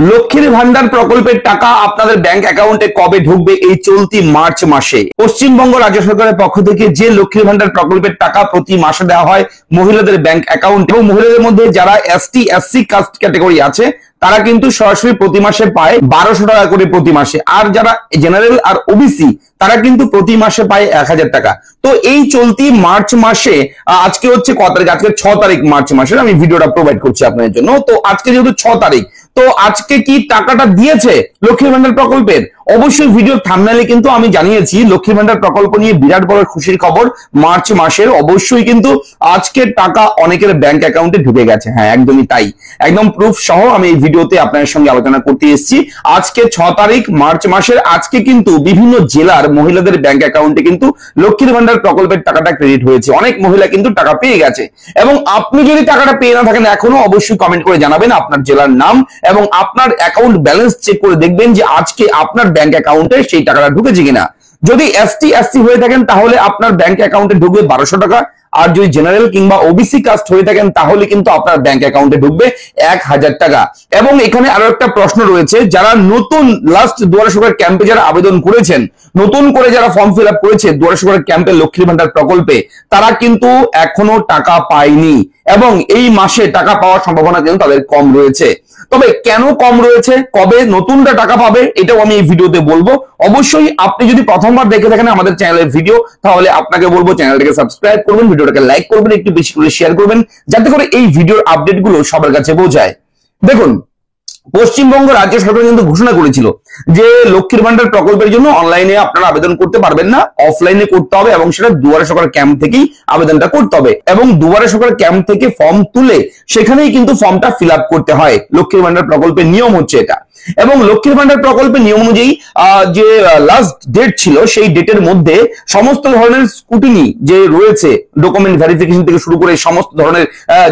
লক্ষ্মীর ভান্ডার প্রকল্পের টাকা আপনাদের ব্যাংক অ্যাকাউন্টে কবে ঢুকবে? এই চলতি মার্চ মাসে পশ্চিমবঙ্গ রাজ্য সরকারের পক্ষ থেকে যে লক্ষ্মীর ভান্ডার প্রকল্পের টাকা প্রতি মাসে দেওয়া হয় মহিলাদের ব্যাংক অ্যাকাউন্ট, এবং মহিলাদের মধ্যে যারা এসটি এসসি কাস্ট ক্যাটাগরি আছে তারা কিন্তু সরাসরি প্রতি মাসে পায় 1200 টাকা করে প্রতি মাসে, আর যারা জেনারেল আর ওবিসি তারা কিন্তু প্রতি মাসে পায় 1000 টাকা। তো এই চলতি মার্চ মাসে আজকে হচ্ছে কত তারিখ? আজকে 6 তারিখ মার্চ মাসের আমি ভিডিওটা প্রোভাইড করছি আপনাদের জন্য। তো আজকে যেহেতু 6 তারিখ, তো আজকে কি টাকাটা দিয়েছে লক্ষ্মীর ভান্ডার প্রকল্পের? অবশ্যই ভিডিও থাম্বনেলে কিন্তু আমি জানিয়েছি লক্ষ্মীর ভান্ডার প্রকল্প নিয়ে বিরাট বড় খুশির খবর মার্চ মাসের। অবশ্যই কিন্তু আজকের টাকা অনেকের ব্যাংক অ্যাকাউন্টে ঢুকে গেছে। হ্যাঁ, একদমই তাই, একদম প্রুফ সহ আমি এই ভিডিওতে আপনাদের সঙ্গে আলোচনা করতে এসেছি। আজকে 6 তারিখ মার্চ মাসের আজকে কিন্তু বিভিন্ন জেলার মহিলাদের ব্যাংক অ্যাকাউন্টে কিন্তু লক্ষ্মীর ভান্ডার প্রকল্পের টাকাটা ক্রেডিট হয়েছে। অনেক মহিলা কিন্তু টাকা পেয়ে গেছে, এবং আপনি যদি টাকাটা পেয়ে না থাকেন এখনো অবশ্যই কমেন্ট করে জানাবেন আপনার জেলার নাম এবং আপনার অ্যাকাউন্ট ব্যালেন্স চেক করে দেখবেন যে আজকে আপনার ব্যাংক অ্যাকাউন্টে সেই টাকাটা ঢুকেছে কিনা। যদি এসটি এসসি হয়ে থাকেন তাহলে আপনার ব্যাংক অ্যাকাউন্টে ঢুকবে 1200 টাকা, আর যদি জেনারেল কিংবা ওবিসি কাস্ট হয়ে থাকেন তাহলে কিন্তু আপনার ব্যাংক অ্যাকাউন্টে ঢুকবে 1000 টাকা। এবং এখানে আরো একটা প্রশ্ন রয়েছে, যারা নতুন লাস্ট দুয়ারে সরকার ক্যাম্পে যারা আবেদন করেছেন, নতুন করে যারা ফর্ম ফিল আপ করেছে দুয়ারে সরকার ক্যাম্পে লক্ষ্মীর ভান্ডার প্রকল্পে, তারা কিন্তু এখনো টাকা পায়নি এবং এই মাসে টাকা পাওয়ার সম্ভাবনা কিন্তু তাদের কম রয়েছে। তবে কেন কম রয়েছে, কবে নতুনরা টাকা পাবে, এটাও আমি এই ভিডিওতে বলবো। অবশ্যই আপনি যদি প্রথমবার দেখে থাকেন আমাদের চ্যানেলের ভিডিও, তাহলে আপনাকে বলবো চ্যানেলটাকে সাবস্ক্রাইব করবেন, ভিডিওটাকে লাইক করবেন, একটু বেশি করে শেয়ার করবেন, যাতে করে এই ভিডিওর আপডেটগুলো সবার কাছে পৌঁছায়। দেখুন, পশ্চিমবঙ্গ রাজ্য সরকার কিন্তু ঘোষণা করেছিল যে লক্ষ্মীর ভান্ডার প্রকল্পের জন্য অনলাইনে আপনারা আবেদন করতে পারবেন না, অফলাইনে করতে হবে, এবং সেটা দুয়ারে সরকার ক্যাম্প থেকেই আবেদনটা করতে হবে। এবং দুয়ারে সরকার ক্যাম্প থেকে ফর্ম তুলে সেখানেই কিন্তু ফর্মটা ফিল আপ করতে হয়। লক্ষ্মীর ভান্ডার প্রকল্পের নিয়ম হচ্ছে এটা। এবং লক্ষ্মীর ভান্ডার প্রকল্পের নিয়ম অনুযায়ী যে লাস্ট ডেট ছিল সেই ডেটের মধ্যে সমস্ত ধরনের স্কুটিনি যে রয়েছে, ডকুমেন্ট ভেরিফিকেশন থেকে শুরু করে সমস্ত ধরনের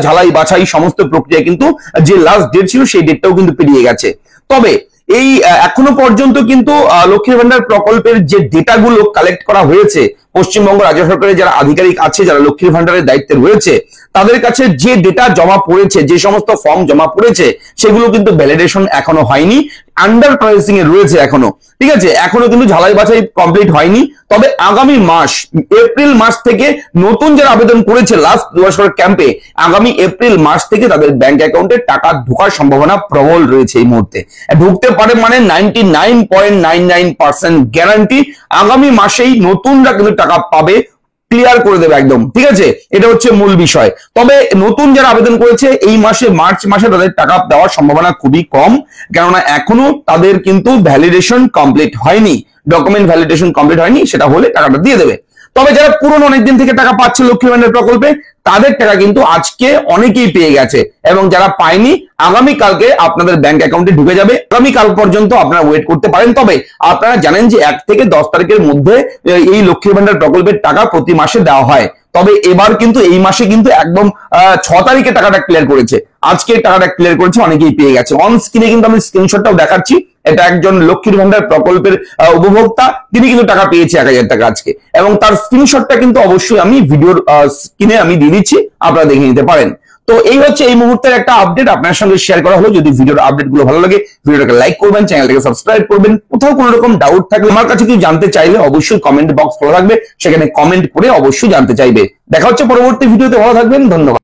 ঝালাই বাছাই সমস্ত প্রক্রিয়া কিন্তু যে লাস্ট ডেট ছিল সেই ডেটটাও কিন্তু পেরিয়ে গেছে। তবে এই এখনো পর্যন্ত কিন্তু লক্ষ্মীর ভান্ডার প্রকল্পের যে ডেটাগুলো কালেক্ট করা হয়েছে, পশ্চিমবঙ্গ রাজ্য সরকারের যারা আধিকারিক আছে যারা লক্ষ্মীর ভান্ডারের দায়িত্বে রয়েছে তাদের কাছে যে ডেটা জমা পড়েছে, যে সমস্ত ফর্ম জমা পড়েছে সেগুলো কিন্তু ভ্যালিডেশন এখনো হয়নি, আন্ডার প্রসেসিং এ রয়েছে এখনো। ঠিক আছে, এখনো কিন্তু ঝালাই বাছাই কমপ্লিট হয়নি। তবে আগামী মাস এপ্রিল মাস থেকে নতুন যারা আবেদন করেছে লাস্ট দুয়ারে সরকার ক্যাম্পে, আগামী এপ্রিল মাস থেকে তাদের ব্যাংক অ্যাকাউন্টে টাকা ঢোকার সম্ভাবনা প্রবল রয়েছে। এই মুহূর্তে ঢুকতে পারে, মানে 99.99% গ্যারান্টি আগামী মাসেই নতুনরা কিন্তু টাকা পাবে, ক্লিয়ার করে দেবে একদম। ঠিক আছে, এটা হচ্ছে মূল বিষয়। তবে নতুন যারা আবেদন করেছে এই মাসে মার্চ মাসে তাদের টাকা দেওয়ার সম্ভাবনা খুবই কম, কেননা এখনো তাদের কিন্তু ভ্যালিডেশন কমপ্লিট হয়নি, ডকুমেন্ট ভ্যালিডেশন কমপ্লিট হয়নি, সেটা হলে টাকাটা দিয়ে দেবে। তবে যারা পুরনো অনেকদিন থেকে টাকা পাচ্ছে লক্ষ্মীর ভান্ডার প্রকল্পে তাদের টাকা কিন্তু আজকে অনেকেই পেয়ে গেছে, এবং যারা পায়নি আগামী কালকে আপনাদের ব্যাংক অ্যাকাউন্টে ঢুকে যাবে। আগামী কাল পর্যন্ত আপনারা ওয়েট করতে পারেন। তবে আপনারা জানেন যে 1 থেকে 10 তারিখের মধ্যে এই লক্ষ্মীর ভান্ডার প্রকল্পের টাকা প্রতি মাসে দেওয়া হয়। তবে এবার কিন্তু এই মাসে কিন্তু একদম 6 তারিখে টাকাটা ক্লিয়ার করেছে, আজকে টাকাটা ক্লিয়ার করেছে, অনেকেই পেয়ে গেছে। অন স্ক্রিনে কিন্তু আমি স্ক্রিনশটটাও দেখাচ্ছি, এটা একজন লক্ষ্মীর ভান্ডার প্রকল্পের উপভোক্তা, তিনি কিন্তু টাকা পেয়েছে 1000 টাকা আজকে, এবং তার স্ক্রিনশটটা কিন্তু অবশ্যই আমি ভিডিওর স্ক্রিনে আমি দিয়ে দিচ্ছি, আপনারা দেখে নিতে পারেন। তো এই হচ্ছে এই মুহূর্তের একটা আপডেট আপনার সঙ্গে শেয়ার করা হলো। যদি ভিডিওর আপডেট গুলো ভালো লাগে ভিডিওটাকে লাইক করবেন, চ্যানেলটাকে সাবস্ক্রাইব করবেন। কোথাও কোনো রকম ডাউট থাকলে আমার কাছে কিছু জানতে চাইলে অবশ্যই কমেন্ট বক্স খোলা থাকবে, সেখানে কমেন্ট করে অবশ্যই জানতে চাইবে। দেখা হচ্ছে পরবর্তী ভিডিওতে, ভালো থাকবেন, ধন্যবাদ।